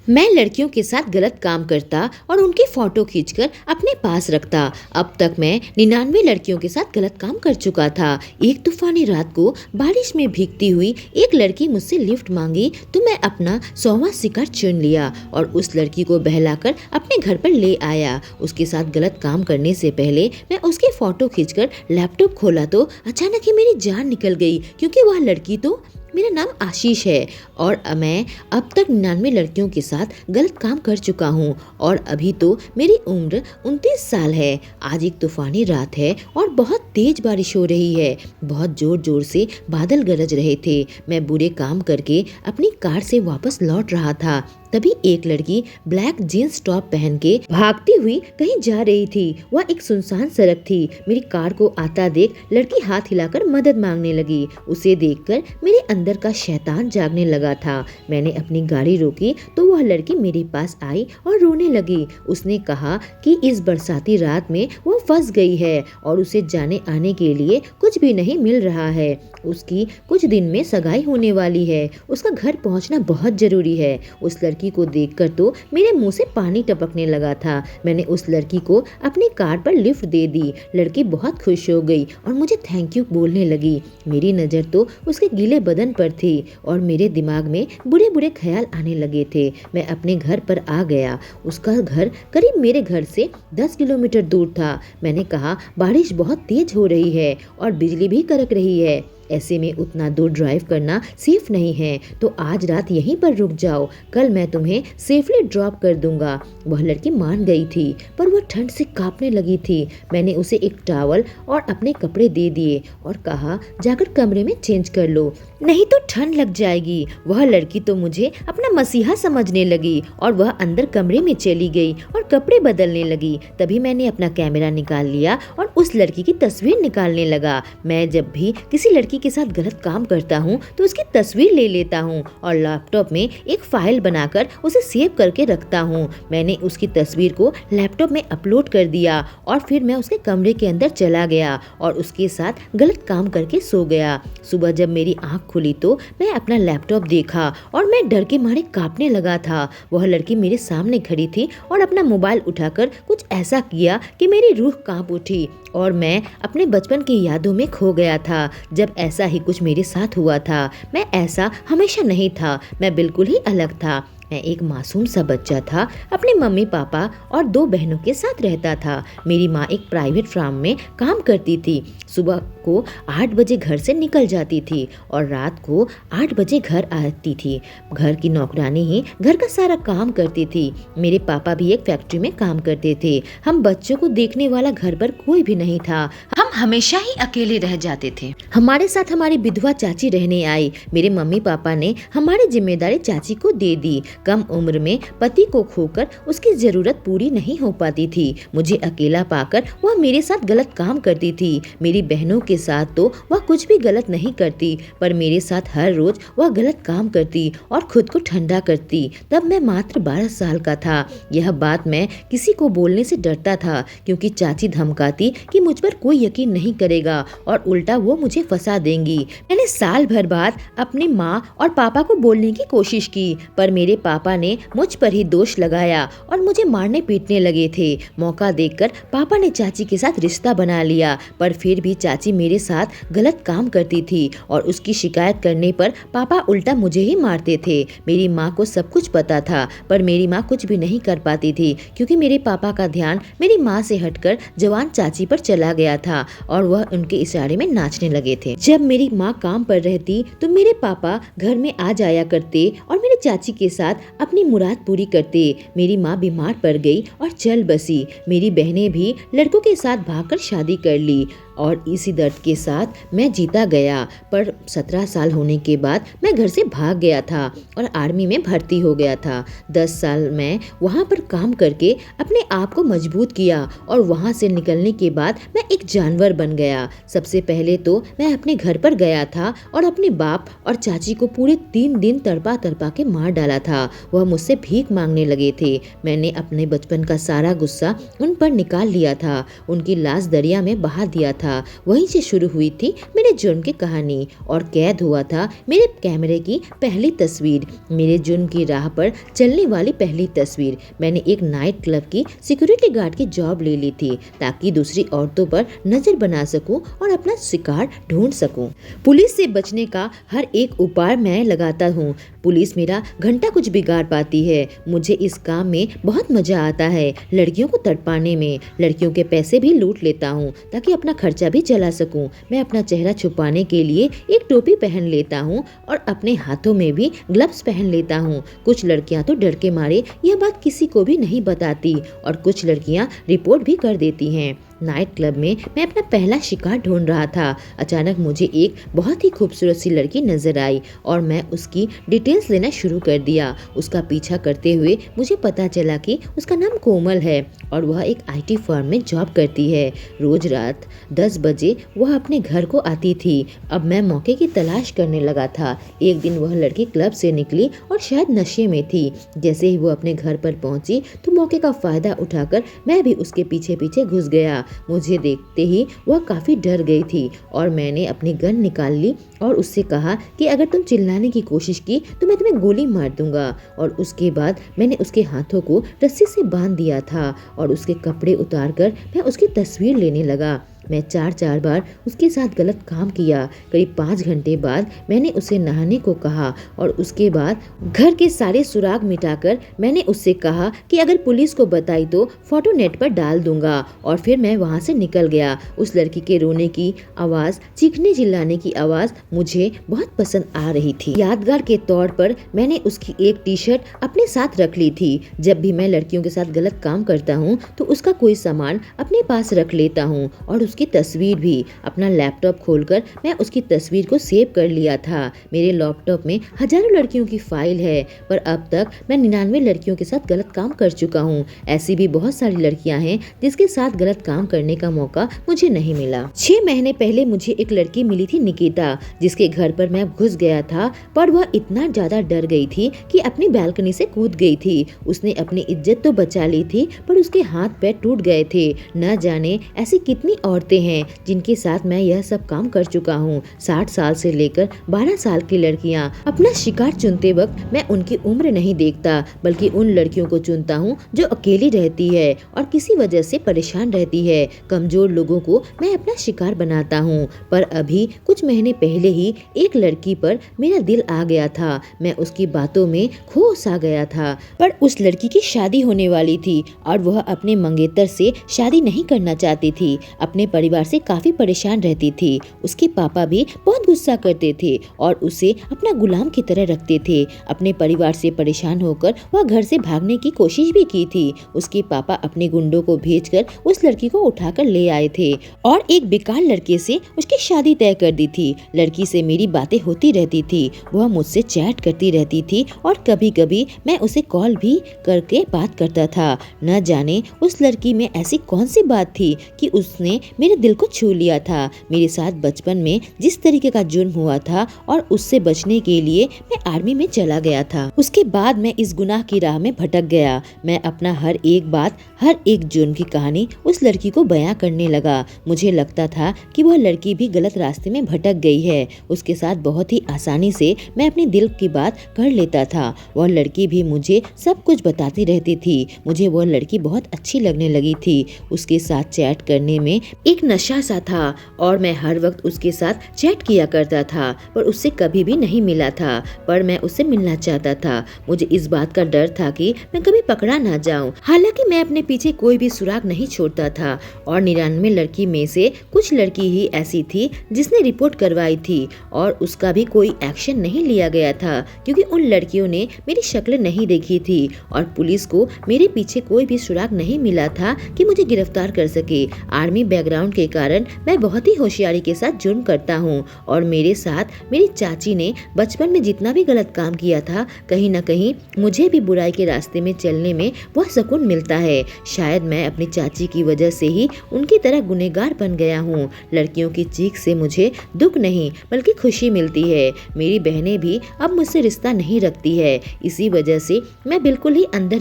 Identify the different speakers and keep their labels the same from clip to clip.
Speaker 1: मैं लड़कियों के साथ गलत काम करता और उनकी फोटो खींचकर अपने पास रखता। अब तक मैं 99 लड़कियों के साथ गलत काम कर चुका था। एक तूफानी रात को बारिश में भीगती हुई एक लड़की मुझसे लिफ्ट मांगी तो मैं अपना 100वां शिकार चुन लिया और उस लड़की को बहलाकर अपने घर पर ले आया। उसके साथ गलत काम करने से पहले मैं उसकी फोटो खींचकर लैपटॉप खोला तो अचानक ही मेरी जान निकल गई, क्योंकि वह लड़की तो मेरा नाम आशीष है और मैं अब तक 99 लड़कियों के साथ गलत काम कर चुका हूँ और अभी तो मेरी उम्र 29 साल है। आज एक तूफानी रात है और बहुत तेज बारिश हो रही है। बहुत जोर जोर से बादल गरज रहे थे। मैं बुरे काम करके अपनी कार से वापस लौट रहा था। तभी एक लड़की ब्लैक जींस टॉप पहन के भागती हुई कहीं जा रही थी। वह एक सुनसान सड़क थी। मेरी कार को आता देख लड़की हाथ हिलाकर मदद मांगने लगी। उसे देखकर मेरे अंदर का शैतान जागने लगा था। मैंने अपनी गाड़ी रोकी तो वह लड़की मेरे पास आई और रोने लगी। उसने कहा कि इस बरसाती रात में वो फंस गई है और उसे जाने आने के लिए कुछ भी नहीं मिल रहा है। उसकी कुछ दिन में सगाई होने वाली है। उसका घर पहुंचना बहुत जरूरी है। उस लड़की को देखकर तो मेरे मुंह से पानी टपकने लगा था। मैंने उस लड़की को अपनी कार पर लिफ्ट दे दी। लड़की बहुत खुश हो गई और मुझे थैंक यू बोलने लगी। मेरी नज़र तो उसके गीले बदन पर थी और मेरे दिमाग में बुरे बुरे ख्याल आने लगे थे। मैं अपने घर पर आ गया। उसका घर करीब मेरे घर से 10 किलोमीटर दूर था। मैंने कहा, बारिश बहुत तेज हो रही है और बिजली भी कड़क रही है। ऐसे में उतना दूर ड्राइव करना सेफ नहीं है, तो आज रात यहीं पर रुक जाओ। कल मैं तुम्हें सेफली ड्रॉप कर दूंगा। वह लड़की मान गई थी, पर वह ठंड से कांपने लगी थी। मैंने उसे एक टॉवल और अपने कपड़े दे दिए और कहा, जाकर कमरे में चेंज कर लो, नहीं तो ठंड लग जाएगी। वह लड़की तो मुझे अपना मसीहा समझने लगी और वह अंदर कमरे में चली गई और कपड़े बदलने लगी। तभी मैंने अपना कैमरा निकाल लिया और उस लड़की की तस्वीर निकालने लगा। मैं जब भी किसी लड़की के साथ गलत काम करता हूँ तो उसकी तस्वीर ले लेता हूँ और लैपटॉप में एक फाइल बनाकर उसे सेव करके रखता हूँ। मैंने उसकी तस्वीर को लैपटॉप में अपलोड कर दिया और फिर मैं उसके कमरे के अंदर चला गया और उसके साथ गलत काम करके सो गया। सुबह जब मेरी आँख खुली तो मैं अपना लैपटॉप देखा और मैं डर के मारे कांपने लगा था। वह लड़की मेरे सामने खड़ी थी और अपना मोबाइल उठाकर कुछ ऐसा किया कि मेरी रूह कांप उठी और मैं अपने बचपन की यादों में खो गया था, जब ऐसा ही कुछ मेरे साथ हुआ था। मैं ऐसा हमेशा नहीं था, मैं बिल्कुल ही अलग था। मैं एक मासूम सा बच्चा था। अपने मम्मी पापा और 2 बहनों के साथ रहता था। मेरी माँ एक प्राइवेट फार्म में काम करती थी। सुबह को 8 बजे घर से निकल जाती थी और रात को 8 बजे घर आती थी। घर की नौकरानी ही घर का सारा काम करती थी। मेरे पापा भी एक फैक्ट्री में काम करते थे। हम बच्चों को देखने वाला घर पर कोई भी नहीं था। हम हमेशा ही अकेले रह जाते थे। हमारे साथ हमारी विधवा चाची रहने आई। मेरे मम्मी पापा ने हमारी जिम्मेदारी चाची को दे दी। कम उम्र में पति को खोकर उसकी जरूरत पूरी नहीं हो पाती थी। मुझे अकेला पाकर वह मेरे साथ गलत काम करती थी। मेरी बहनों के साथ तो वह कुछ भी गलत नहीं करती, पर मेरे साथ हर रोज वह गलत काम करती और खुद को ठंडा करती। तब मैं मात्र 12 साल का था। यह बात मैं किसी को बोलने से डरता था, क्योंकि चाची धमकाती कि मुझ पर कोई यकीन नहीं करेगा और उल्टा वो मुझे फंसा देंगी। मैंने साल भर बाद अपनी माँ और पापा को बोलने की कोशिश की, पर मेरे पापा ने मुझ पर ही दोष लगाया और मुझे मारने पीटने लगे थे। मौका देखकर पापा ने चाची के साथ रिश्ता बना लिया, पर फिर भी चाची मेरे साथ गलत काम करती थी और उसकी शिकायत करने पर पापा उल्टा मुझे ही मारते थे। मेरी माँ को सब कुछ पता था, पर मेरी माँ कुछ भी नहीं कर पाती थी, क्योंकि मेरे पापा का ध्यान मेरी माँ से हटकर जवान चाची पर चला गया था और वह उनके इशारे में नाचने लगे थे। जब मेरी माँ काम पर रहती तो मेरे पापा घर में आ जाया करते और मेरी चाची के साथ अपनी मुराद पूरी करते। मेरी माँ बीमार पड़ गई और चल बसी। मेरी बहनें भी लड़कों के साथ भागकर शादी कर ली और इसी दर्द के साथ मैं जीता गया। पर 17 साल होने के बाद मैं घर से भाग गया था और आर्मी में भर्ती हो गया था। 10 साल मैं वहाँ पर काम करके अपने आप को मजबूत किया और वहाँ से निकलने के बाद मैं एक जानवर बन गया। सबसे पहले तो मैं अपने घर पर गया था और अपने बाप और चाची को पूरे 3 दिन तड़पा तड़पा के मार डाला था। वह मुझसे भीख मांगने लगे थे। मैंने अपने बचपन का सारा गुस्सा उन पर निकाल लिया था। उनकी लाश दरिया में बहा दिया था। था। वहीं से शुरू हुई थी मेरे जुर्म की कहानी और कैद हुआ था मेरे कैमरे की पहली तस्वीर, मेरे जुर्म की राह पर चलने वाली पहली तस्वीर। मैंने एक नाइट क्लब की सिक्योरिटी गार्ड की जॉब ले ली थी ताकि दूसरी औरतों पर नजर बना सकूं और अपना शिकार ढूंढ सकूं। पुलिस से बचने का हर एक उपाय मैं लगाता हूँ। पुलिस मेरा घंटा कुछ बिगाड़ पाती है। मुझे इस काम में बहुत मजा आता है, लड़कियों को तड़पाने में। लड़कियों के पैसे भी लूट लेता हूँ ताकि अपना खर्चा भी चला सकूं। मैं अपना चेहरा छुपाने के लिए एक टोपी पहन लेता हूँ और अपने हाथों में भी ग्लव्स पहन लेता हूँ। कुछ लड़कियां तो डर के मारे यह बात किसी को भी नहीं बताती और कुछ लड़कियां रिपोर्ट भी कर देती हैं। नाइट क्लब में मैं अपना पहला शिकार ढूंढ रहा था। अचानक मुझे एक बहुत ही खूबसूरत सी लड़की नजर आई और मैं उसकी डिटेल्स लेना शुरू कर दिया। उसका पीछा करते हुए मुझे पता चला कि उसका नाम कोमल है और वह एक IT फर्म में जॉब करती है। रोज रात 10 बजे वह अपने घर को आती थी। अब मैं मौके की तलाश करने लगा था। एक दिन वह लड़की क्लब से निकली और शायद नशे में थी। जैसे ही वो अपने घर पर पहुंची तो मौके का फायदा उठाकर मैं भी उसके पीछे पीछे घुस गया। मुझे देखते ही वह काफी डर गई थी और मैंने अपनी गन निकाल ली और उससे कहा कि अगर तुम चिल्लाने की कोशिश की तो मैं तुम्हें गोली मार दूंगा। और उसके बाद मैंने उसके हाथों को रस्सी से बांध दिया था और उसके कपड़े उतारकर मैं उसकी तस्वीर लेने लगा। मैं 4 बार उसके साथ गलत काम किया। करीब 5 घंटे बाद मैंने उसे नहाने को कहा और उसके बाद घर के सारे सुराग मिटाकर मैंने उससे कहा कि अगर पुलिस को बताई तो फोटो नेट पर डाल दूंगा और फिर मैं वहां से निकल गया। उस लड़की के रोने की आवाज, चीखने चिल्लाने की आवाज मुझे बहुत पसंद आ रही थी। यादगार के तौर पर मैंने उसकी एक टी-शर्ट अपने साथ रख ली थी। जब भी मैं लड़कियों के साथ गलत काम करता हूँ तो उसका कोई सामान अपने पास रख लेता हूँ और उसकी तस्वीर भी। अपना लैपटॉप खोलकर मैं उसकी तस्वीर को सेव कर लिया था। मेरे लैपटॉप में हजारों लड़कियों की फाइल है पर अब तक मैं 99 लड़कियों के साथ गलत काम कर चुका हूँ। ऐसी भी बहुत सारी लड़कियां हैं जिसके साथ गलत काम करने का मौका मुझे नहीं मिला। 6 महीने पहले मुझे एक लड़की मिली थी, निकिता, जिसके घर पर मैं घुस गया था पर वह इतना ज्यादा डर गई थी कि अपनी बालकनी से कूद गई थी। उसने अपनी इज्जत तो बचा ली थी पर उसके हाथ पैर टूट गए थे। न जाने ऐसी कितनी औरतें हैं जिनके साथ मैं यह सब काम कर चुका हूँ। 60 साल से लेकर 12 साल की लड़कियाँ। अपना शिकार चुनते वक्त मैं उनकी उम्र नहीं देखता बल्कि उन लड़कियों को चुनता हूँ जो अकेली रहती है और किसी वजह से परेशान रहती है। कमजोर लोगों को मैं अपना शिकार बनाता हूँ। पर अभी कुछ महीने पहले ही एक लड़की पर मेरा दिल आ गया था। मैं उसकी बातों में खो सा गया था पर उस लड़की की शादी होने वाली थी और वह अपने मंगेतर से शादी नहीं करना चाहती थी। अपने परिवार से काफी परेशान रहती थी। उसके पापा भी बहुत गुस्सा करते थे और उसे अपना गुलाम की तरह रखते थे। अपने परिवार से परेशान होकर वह घर से भागने की कोशिश भी की थी। उसके पापा अपने गुंडों को भेजकर उस लड़की को उठाकर ले आए थे और एक बेकार लड़के से उसकी शादी तय कर दी थी। लड़की से मेरी बातें होती रहती थी। वह मुझसे चैट करती रहती थी और कभी कभी मैं उसे कॉल भी करके बात करता था। न जाने उस लड़की में ऐसी कौन सी बात थी कि उसने मेरे दिल को छू लिया था। मेरे साथ बचपन में जिस तरीके का जुर्म हुआ था और उससे बचने के लिए मैं आर्मी में चला गया था। उसके बाद मैं इस गुनाह की राह में भटक गया। मैं अपना हर एक बात, हर एक जुर्म की कहानी उस लड़की को बयां करने लगा। मुझे लगता था कि वह लड़की भी गलत रास्ते में भटक गई है। उसके साथ बहुत ही आसानी से मैं अपने दिल की बात कर लेता था। वह लड़की भी मुझे सब कुछ बताती रहती थी। मुझे वह लड़की बहुत अच्छी लगने लगी थी। उसके साथ चैट करने में एक नशा सा था और मैं हर वक्त उसके साथ चैट किया करता था पर उससे कभी भी नहीं मिला था। पर मैं उससे मिलना चाहता था। मुझे इस बात का डर था कि मैं कभी पकड़ा ना जाऊं। हालांकि मैं अपने पीछे कोई भी सुराग नहीं छोड़ता था और 99 लड़की में से कुछ लड़की ही ऐसी थी जिसने रिपोर्ट करवाई थी और उसका भी कोई एक्शन नहीं लिया गया था क्योंकि उन लड़कियों ने मेरी शक्ल नहीं देखी थी और पुलिस को मेरे पीछे कोई भी सुराग नहीं मिला था कि मुझे गिरफ्तार कर सके। आर्मी बैकग्राउंड के कारण मैं बहुत ही होशियारी के साथ जुर्म करता हूँ और मेरे साथ मेरी चाची ने बचपन में जितना भी गलत काम किया था कहीं न कहीं मुझे भी बुराई के रास्ते में चलने में बहुत सुकून मिलता है। शायद मैं अपनी चाची की वजह से ही उनकी तरह गुनहगार बन गया हूँ। लड़कियों की चीख से मुझे दुख नहीं बल्कि खुशी मिलती है। मेरी बहनें भी अब मुझसे रिश्ता नहीं रखती है। इसी वजह से मैं बिल्कुल ही अंदर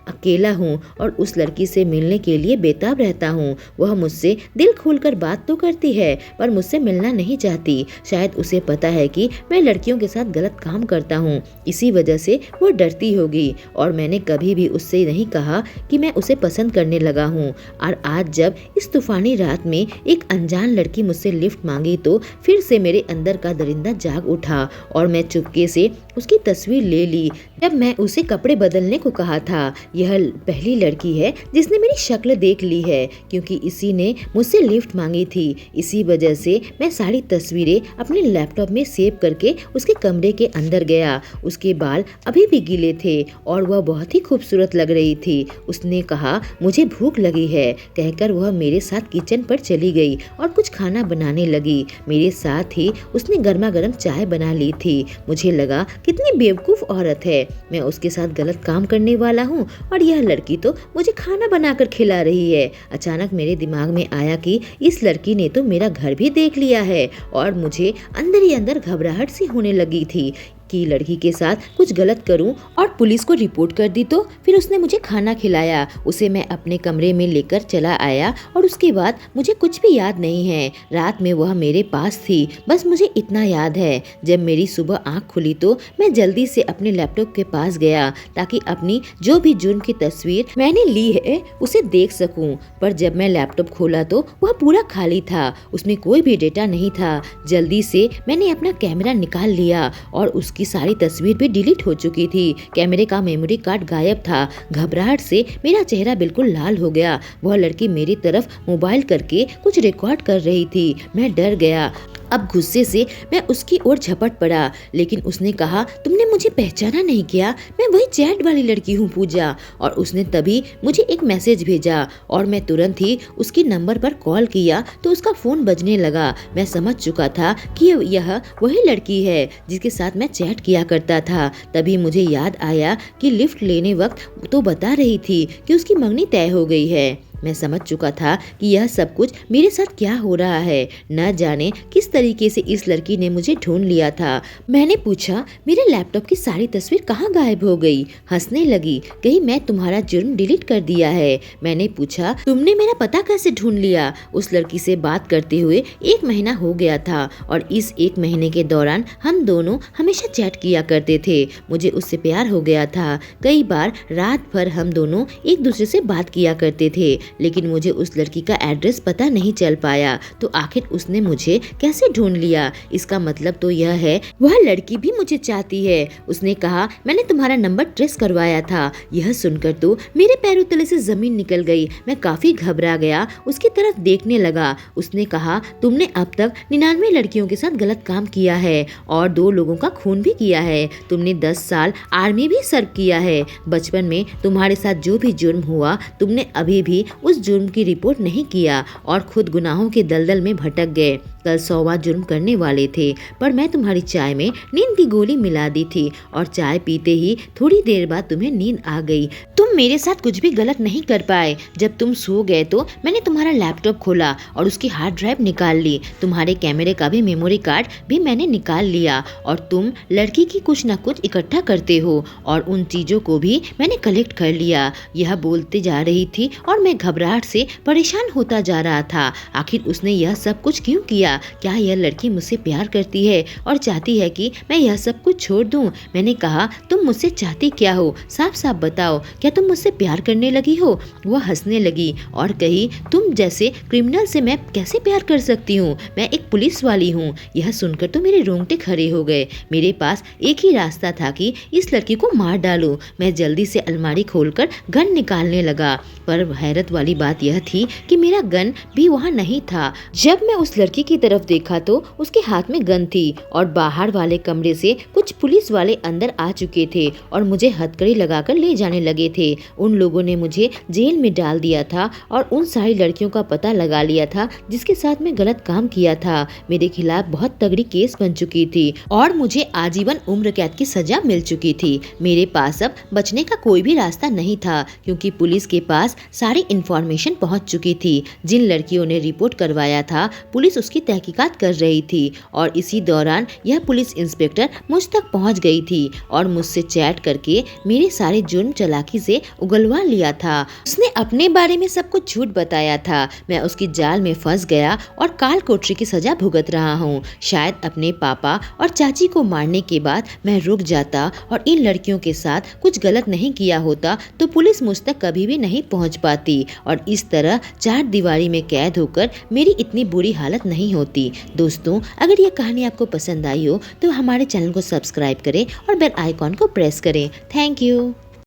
Speaker 1: अकेला हूँ और उस लड़की से मिलने के लिए बेताब रहता हूँ। वह मुझसे दिल खोलकर बात तो करती है पर मुझसे मिलना नहीं चाहती। शायद उसे पता है कि मैं लड़कियों के साथ गलत काम करता हूँ, इसी वजह से वो डरती होगी। और मैंने कभी भी उससे नहीं कहा कि मैं उसे पसंद करने लगा हूँ। और आज जब इस तूफानी रात में एक अनजान लड़की मुझसे लिफ्ट मांगी तो फिर से मेरे अंदर का दरिंदा जाग उठा और मैं चुपके से उसकी तस्वीर ले ली। जब मैं उसे कपड़े बदलने को कहा था, यह पहली लड़की है जिसने मेरी शक्ल देख ली है, क्योंकि इसी ने मुझसे लिफ्ट मांगी थी। इसी वजह से मैं सारी तस्वीरें अपने लैपटॉप में सेव करके उसके कमरे के अंदर गया। उसके बाल अभी भी गीले थे और वह बहुत ही खूबसूरत लग रही थी। उसने कहा मुझे भूख लगी है, कहकर वह मेरे साथ किचन पर चली गई और कुछ खाना बनाने लगी। मेरे साथ ही उसने गर्मा गर्म चाय बना ली थी। मुझे लगा कितनी बेवकूफ औरत है, मैं उसके साथ गलत काम करने वाला हूँ और यह लड़की तो मुझे खाना बनाकर खिला रही है। अचानक मेरे दिमाग में आया कि इस लड़की ने तो मेरा घर भी देख लिया है और मुझे अंदर ही अंदर घबराहट सी होने लगी थी कि लड़की के साथ कुछ गलत करूं और पुलिस को रिपोर्ट कर दी तो। फिर उसने मुझे खाना खिलाया, उसे मैं अपने कमरे में लेकर चला आया और उसके बाद मुझे कुछ भी याद नहीं है। रात में वह मेरे पास थी, बस मुझे इतना याद है। जब मेरी सुबह आँख खुली तो मैं जल्दी से अपने लैपटॉप के पास गया ताकि अपनी जो भी जुर्म की तस्वीर मैंने ली है उसे देख सकूं। पर जब मैं लैपटॉप खोला तो वह पूरा खाली था, उसमें कोई भी डेटा नहीं था। जल्दी से मैंने अपना कैमरा निकाल लिया और उसकी सारी तस्वीर भी डिलीट हो चुकी थी। कैमरे का मेमोरी कार्ड गायब था। घबराहट से मेरा चेहरा बिल्कुल लाल हो गया। वह लड़की मेरी तरफ मोबाइल करके कुछ रिकॉर्ड कर रही थी। मैं डर गया। अब गुस्से से मैं उसकी ओर झपट पड़ा, लेकिन उसने कहा तुमने मुझे पहचाना नहीं क्या, मैं वही चैट वाली लड़की हूँ पूजा। और उसने तभी मुझे एक मैसेज भेजा और मैं तुरंत ही उसकी नंबर पर कॉल किया तो उसका फोन बजने लगा। मैं समझ चुका था कि यह वही लड़की है जिसके साथ मैं चैट किया करता था। तभी मुझे याद आया कि लिफ्ट लेने वक्त तो बता रही थी कि उसकी मंगनी तय हो गई है। मैं समझ चुका था कि यह सब कुछ मेरे साथ क्या हो रहा है। न जाने किस तरीके से इस लड़की ने मुझे ढूंढ लिया था। मैंने पूछा मेरे लैपटॉप की सारी तस्वीर कहाँ गायब हो गई। हंसने लगी, कहीं मैं तुम्हारा जुर्म डिलीट कर दिया है। मैंने पूछा तुमने मेरा पता कैसे ढूंढ लिया। उस लड़की से बात करते हुए 1 महीना हो गया था और इस 1 महीने के दौरान हम दोनों हमेशा चैट किया करते थे। मुझे उससे प्यार हो गया था। कई बार रात भर हम दोनों एक दूसरे से बात किया करते थे, लेकिन मुझे उस लड़की का एड्रेस पता नहीं चल पाया। तो आखिर उसने मुझे कैसे ढूंढ लिया। इसका मतलब तो यह है वह लड़की भी मुझे चाहती है। उसने कहा मैंने तुम्हारा नंबर ट्रेस करवाया था। यह सुनकर तो मेरे पैरों तले से जमीन निकल गई। मैं काफी घबरा गया, उसकी तरफ देखने लगा। उसने कहा तुमने अब तक 99 लड़कियों के साथ गलत काम किया है और 2 लोगों का खून भी किया है। तुमने 10 साल आर्मी भी सर्व किया है। बचपन में तुम्हारे साथ जो भी जुर्म हुआ तुमने अभी भी उस जुर्म की रिपोर्ट नहीं किया और खुद गुनाहों के दलदल में भटक गए। कल 100वां जुर्म करने वाले थे, पर मैं तुम्हारी चाय में नींद की गोली मिला दी थी और चाय पीते ही थोड़ी देर बाद तुम्हें नींद आ गई। तुम मेरे साथ कुछ भी गलत नहीं कर पाए। जब तुम सो गए तो मैंने तुम्हारा लैपटॉप खोला और उसकी हार्ड ड्राइव निकाल ली। तुम्हारे कैमरे का भी मेमोरी कार्ड भी मैंने निकाल लिया और तुम लड़की की कुछ न कुछ इकट्ठा करते हो और उन चीजों को भी मैंने कलेक्ट कर लिया। यह बोलते जा रही थी और मैं घबराहट से परेशान होता जा रहा था। आखिर उसने यह सब कुछ क्यों किया। क्या यह लड़की मुझसे प्यार करती है और चाहती है कि मैं यह सब कुछ छोड़ दूं। मैंने कहा तुम मुझसे चाहती क्या हो, साफ साफ बताओ, क्या तुम मुझसे प्यार करने लगी हो। वह हंसने लगी और कही तुम जैसे क्रिमिनल से मैं कैसे प्यार कर सकती हूँ, मैं एक पुलिस वाली हूँ। यह सुनकर तो मेरे रोंगटे खड़े हो गए। मेरे पास एक ही रास्ता था कि इस लड़की को मार डालूं। मैं जल्दी से अलमारी खोलकर गन निकालने लगा, पर हैरत वाली बात यह थी कि मेरा गन भी वहाँ नहीं था। जब मैं उस लड़की की तरफ देखा तो उसके हाथ में गन थी और बाहर वाले कमरे से कुछ पुलिस वाले अंदर आ चुके थे और मुझे हथकड़ी लगाकर ले जाने लगे थे। उन लोगों ने मुझे जेल में डाल दिया था और उन सारी लड़कियों का पता लगा लिया था जिसके साथ मैं गलत काम किया था। मेरे खिलाफ बहुत तगड़ी केस बन चुकी थी और मुझे आजीवन उम्र कैद की सजा मिल चुकी थी। मेरे पास अब बचने का कोई भी रास्ता नहीं था क्योंकि पुलिस के पास सारी इंफॉर्मेशन पहुंच चुकी थी। जिन लड़कियों ने रिपोर्ट करवाया था पुलिस उसकी तहकीकात कर रही थी और इसी दौरान यह पुलिस इंस्पेक्टर मुझ तक पहुंच गई थी और मुझसे चैट करके मेरे सारे जुर्म चालाकी से उगलवा लिया था। उसने अपने बारे में सब कुछ झूठ बताया था। मैं उसकी जाल में फंस गया और काल कोठरी की सजा भुगत रहा हूँ। शायद अपने पापा और चाची को मारने के बाद मैं रुक जाता और इन लड़कियों के साथ कुछ गलत नहीं किया होता तो पुलिस मुझ तक कभी भी नहीं पहुंच पाती और इस तरह चार दीवारी में कैद होकर मेरी इतनी बुरी हालत नहीं होती। दोस्तों, अगर ये कहानी आपको पसंद आई हो तो हमारे चैनल को सब्सक्राइब करें और बेल आइकॉन को प्रेस करें। Thank you.